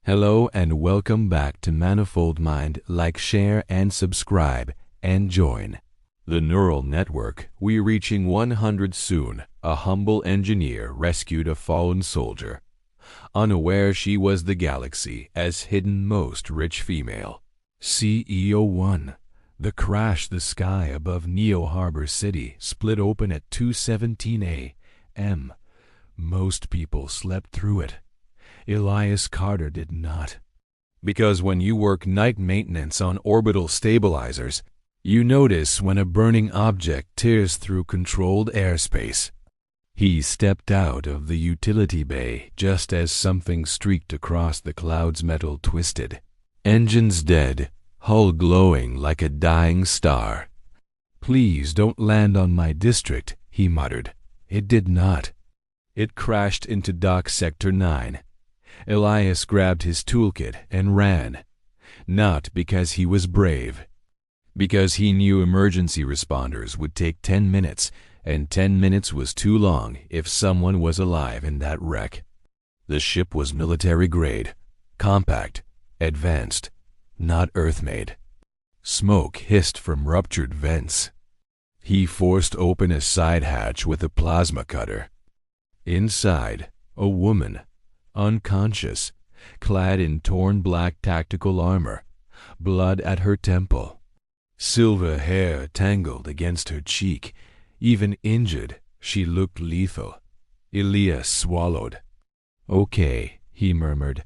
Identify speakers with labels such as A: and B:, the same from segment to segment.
A: Hello and welcome back to Manifold Mind. Like, share, and subscribe, and join the neural network. We're reaching 100 soon. A humble engineer rescued a fallen soldier, unaware she was the galaxy as hidden most rich female. CEO 1. The crash. The sky above Neo Harbor City split open at 2:17 a.m. Most people slept through it. Elias Carter did not. Because when you work night maintenance on orbital stabilizers, you notice when a burning object tears through controlled airspace. He stepped out of the utility bay just as something streaked across the clouds. Metal twisted. Engines dead, hull glowing like a dying star. "Please don't land on my district," he muttered. It did not. It crashed into Dock Sector 9. Elias grabbed his toolkit and ran. Not because he was brave. Because he knew emergency responders would take 10 minutes, and 10 minutes was too long if someone was alive in that wreck. The ship was military grade, compact, advanced, not Earth-made. Smoke hissed from ruptured vents. He forced open a side hatch with a plasma cutter. Inside, a woman, unconscious, clad in torn black tactical armor, blood at her temple. Silver hair tangled against her cheek. Even injured, she looked lethal. Elias swallowed. "Okay," he murmured.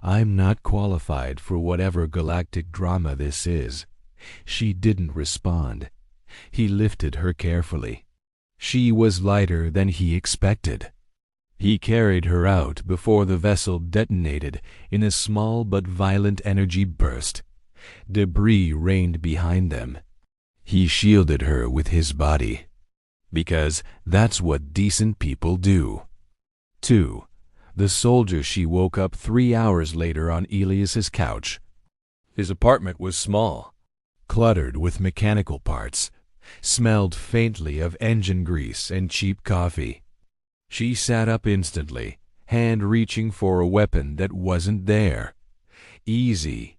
A: "I'm not qualified for whatever galactic drama this is." She didn't respond. He lifted her carefully. She was lighter than he expected. He carried her out before the vessel detonated in a small but violent energy burst. Debris rained behind them. He shielded her with his body. Because that's what decent people do. 2. The soldier. She woke up 3 hours later on Elias's couch. His apartment was small, cluttered with mechanical parts, smelled faintly of engine grease and cheap coffee. She sat up instantly, hand reaching for a weapon that wasn't there. "Easy."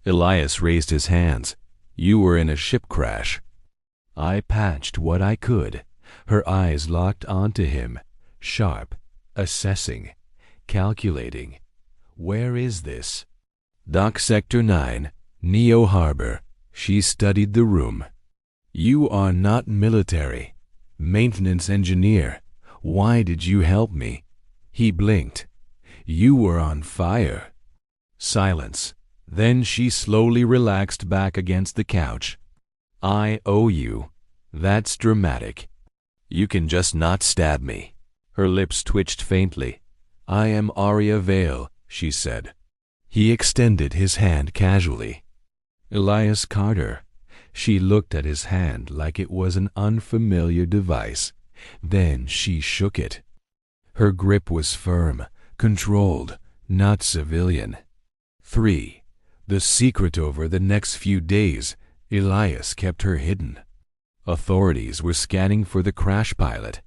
A: Elias raised his hands. "You were in a ship crash." I patched what I could. Her eyes locked onto him, sharp, assessing, calculating. "Where is this?" "Dock Sector 9, Neo Harbor." She studied the room. "You are not military. Maintenance engineer. Why did you help me?" He blinked. "You were on fire." Silence. Then she slowly relaxed back against the couch. "I owe you. That's dramatic. You can just not stab me." Her lips twitched faintly. "I am Aria Vale," she said. He extended his hand casually. "Elias Carter." She looked at his hand like it was an unfamiliar device. Then she shook it. Her grip was firm, controlled, not civilian. 3. The secret. Over the next few days, Elias kept her hidden. Authorities were scanning for the crash pilot.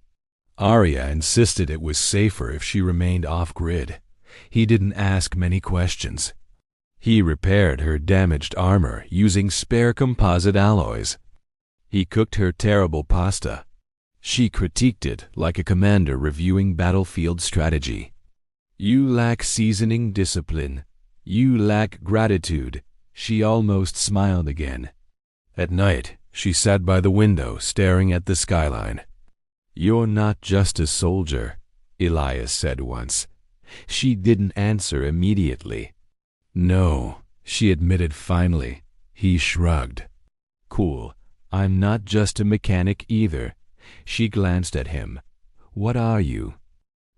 A: Aria insisted it was safer if she remained off-grid. He didn't ask many questions. He repaired her damaged armor using spare composite alloys. He cooked her terrible pasta. She critiqued it like a commander reviewing battlefield strategy. "You lack seasoning discipline. You lack gratitude." She almost smiled again. At night, she sat by the window staring at the skyline. "You're not just a soldier," Elias said once. She didn't answer immediately. "No," she admitted finally. He shrugged. "Cool. I'm not just a mechanic either." She glanced at him. "What are you?"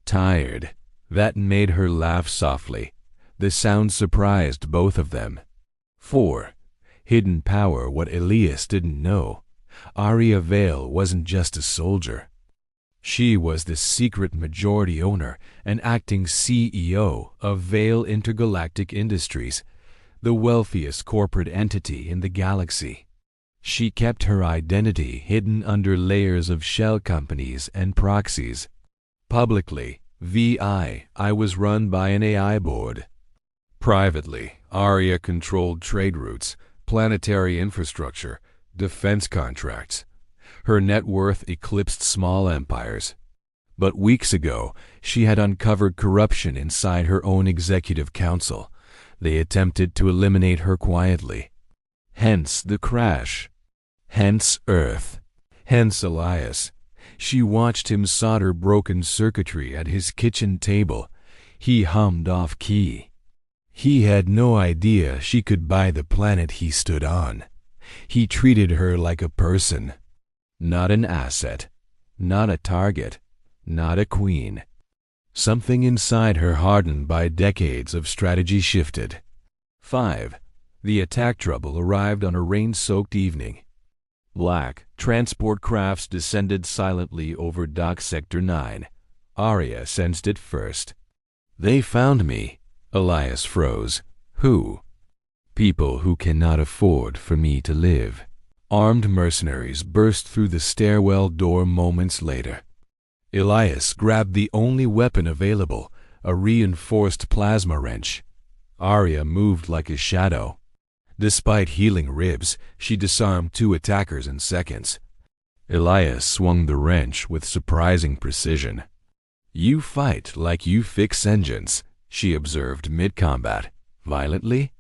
A: "Tired." That made her laugh softly. The sound surprised both of them. 4. Hidden power. What Elias didn't know. Aria Vale wasn't just a soldier. She was the secret majority owner and acting CEO of Vale Intergalactic Industries, the wealthiest corporate entity in the galaxy. She kept her identity hidden under layers of shell companies and proxies. Publicly, I was run by an AI board. Privately, Arya controlled trade routes, planetary infrastructure, defense contracts. Her net worth eclipsed small empires. But weeks ago, she had uncovered corruption inside her own executive council. They attempted to eliminate her quietly. Hence the crash. Hence Earth. Hence Elias. She watched him solder broken circuitry at his kitchen table. He hummed off key. He had no idea she could buy the planet he stood on. He treated her like a person. Not an asset. Not a target. Not a queen. Something inside her, hardened by decades of strategy, shifted. 5. The attack trouble arrived on a rain-soaked evening. Black transport crafts descended silently over Dock Sector 9. Arya sensed it first. They found me. Elias froze. Who? People who cannot afford for me to live. Armed mercenaries burst through the stairwell door moments later. Elias grabbed the only weapon available, a reinforced plasma wrench. Arya moved like a shadow. Despite healing ribs, she disarmed 2 attackers in seconds. Elias swung the wrench with surprising precision. You fight like you fix engines, she observed mid-combat. Violently?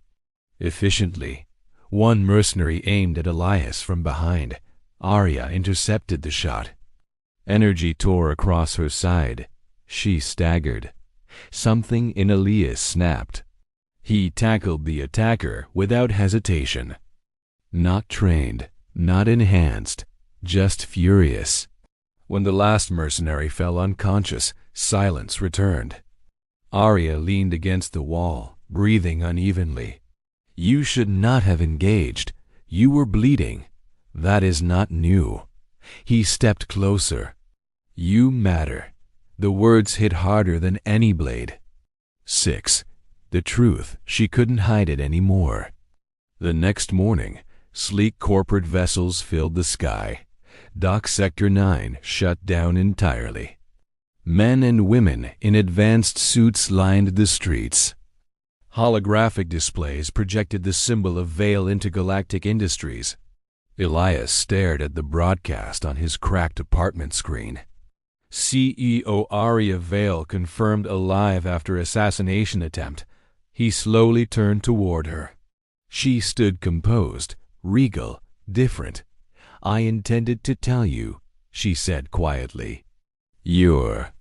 A: Efficiently. One mercenary aimed at Elias from behind. Arya intercepted the shot. Energy tore across her side. She staggered. Something in Elias snapped. He tackled the attacker without hesitation. Not trained, not enhanced, just furious. When the last mercenary fell unconscious, silence returned. Arya leaned against the wall, breathing unevenly. You should not have engaged. You were bleeding. That is not new. He stepped closer. You matter. The words hit harder than any blade. 6. The truth, she couldn't hide it anymore. The next morning, sleek corporate vessels filled the sky. Dock Sector 9 shut down entirely. Men and women in advanced suits lined the streets. Holographic displays projected the symbol of Vale Intergalactic Industries. Elias stared at the broadcast on his cracked apartment screen. CEO Arya Vale confirmed alive after assassination attempt. He slowly turned toward her. She stood composed, regal, different. I intended to tell you, she said quietly. You're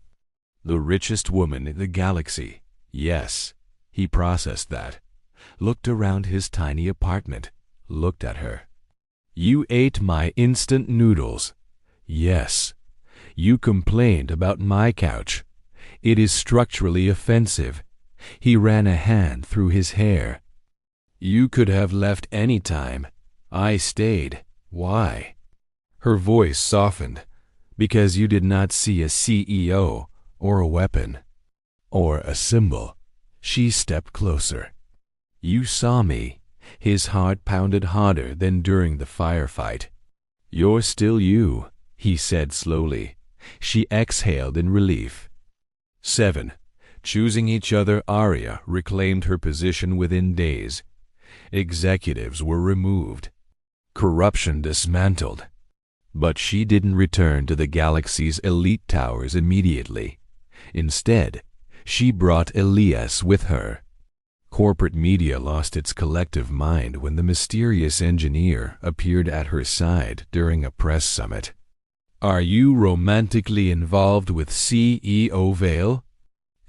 A: the richest woman in the galaxy. Yes, he processed that. Looked around his tiny apartment, looked at her. You ate my instant noodles. Yes. You complained about my couch. It is structurally offensive. He ran a hand through his hair. You could have left any time. I stayed. Why? Her voice softened. Because you did not see a CEO or a weapon or a symbol. She stepped closer. You saw me. His heart pounded harder than during the firefight. You're still you, he said slowly. She exhaled in relief. 7. Choosing each other, Arya reclaimed her position within days. Executives were removed. Corruption dismantled. But she didn't return to the galaxy's elite towers immediately. Instead, she brought Elias with her. Corporate media lost its collective mind when the mysterious engineer appeared at her side during a press summit. Are you romantically involved with CEO Vale?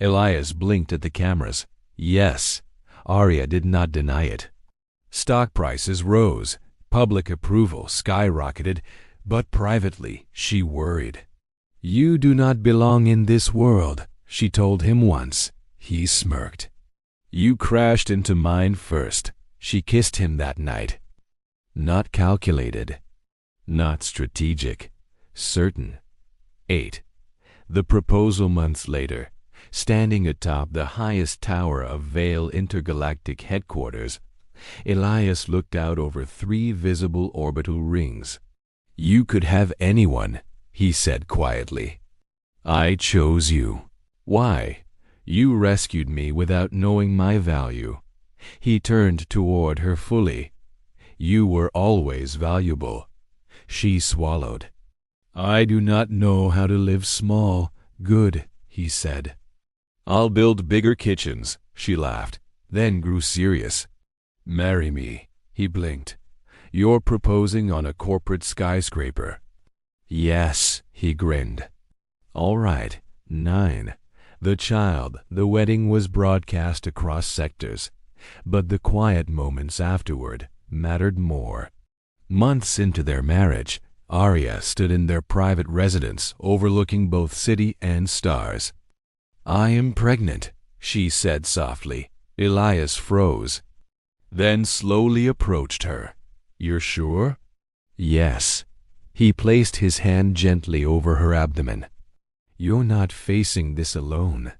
A: Elias blinked at the cameras. Yes. Arya did not deny it. Stock prices rose. Public approval skyrocketed. But privately, she worried. You do not belong in this world, she told him once. He smirked. You crashed into mine first. She kissed him that night. Not calculated. Not strategic. Certain. 8. The proposal months later. Standing atop the highest tower of Vale Intergalactic Headquarters, Elias looked out over 3 visible orbital rings. You could have anyone, he said quietly. I chose you. Why? You rescued me without knowing my value. He turned toward her fully. You were always valuable. She swallowed. I do not know how to live small. Good, he said. I'll build bigger kitchens, she laughed, then grew serious. Marry me, he blinked. You're proposing on a corporate skyscraper. Yes, he grinned. All right, 9. The wedding was broadcast across sectors, but the quiet moments afterward mattered more. Months into their marriage, Arya stood in their private residence overlooking both city and stars. I am pregnant, she said softly. Elias froze, then slowly approached her. You're sure? Yes. He placed his hand gently over her abdomen. You're not facing this alone.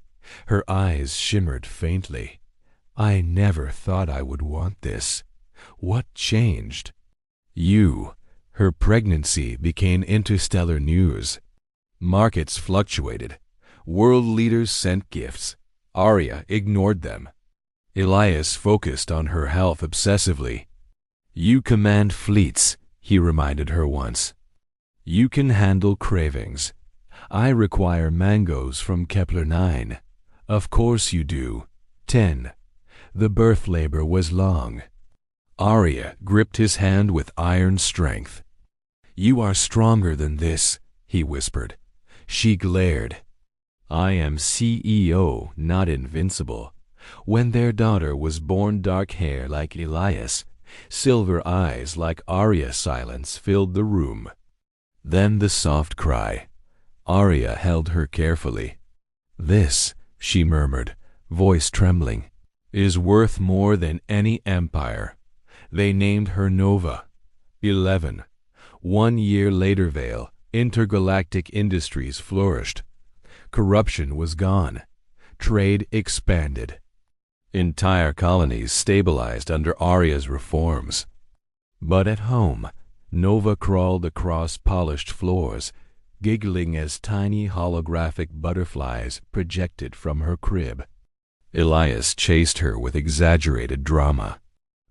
A: Her eyes shimmered faintly. I never thought I would want this. What changed? You. Her pregnancy became interstellar news. Markets fluctuated. World leaders sent gifts. Arya ignored them. Elias focused on her health obsessively. You command fleets, he reminded her once. You can handle cravings. I require mangoes from Kepler 9. Of course you do. 10. The birth labor was long. Arya gripped his hand with iron strength. You are stronger than this, he whispered. She glared. I am CEO, not invincible. When their daughter was born, dark hair like Elias, silver eyes like Arya, silence filled the room. Then the soft cry. Arya held her carefully. This, she murmured, voice trembling, is worth more than any empire. They named her Nova. 11. 1 year later, Vale, intergalactic industries flourished. Corruption was gone. Trade expanded. Entire colonies stabilized under Arya's reforms. But at home, Nova crawled across polished floors, giggling as tiny holographic butterflies projected from her crib. Elias chased her with exaggerated drama.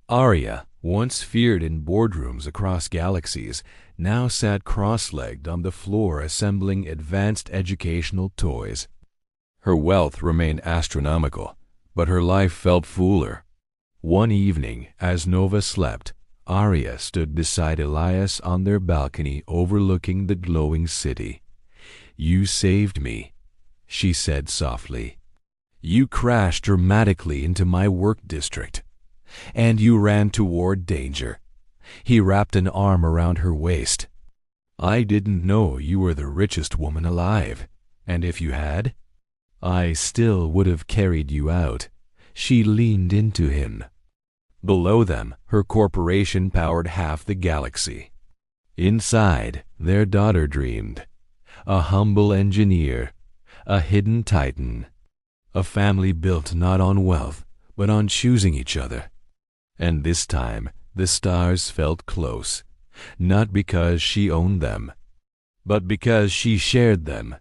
A: Arya, once feared in boardrooms across galaxies, now sat cross-legged on the floor assembling advanced educational toys. Her wealth remained astronomical, but her life felt fuller. One evening, as Nova slept, Arya stood beside Elias on their balcony overlooking the glowing city. You saved me, she said softly. You crashed dramatically into my work district, and you ran toward danger. He wrapped an arm around her waist. I didn't know you were the richest woman alive, and if you had, I still would have carried you out. She leaned into him. Below them, her corporation powered half the galaxy. Inside, their daughter dreamed. A humble engineer, a hidden titan, a family built not on wealth, but on choosing each other. And this time, the stars felt close, not because she owned them, but because she shared them.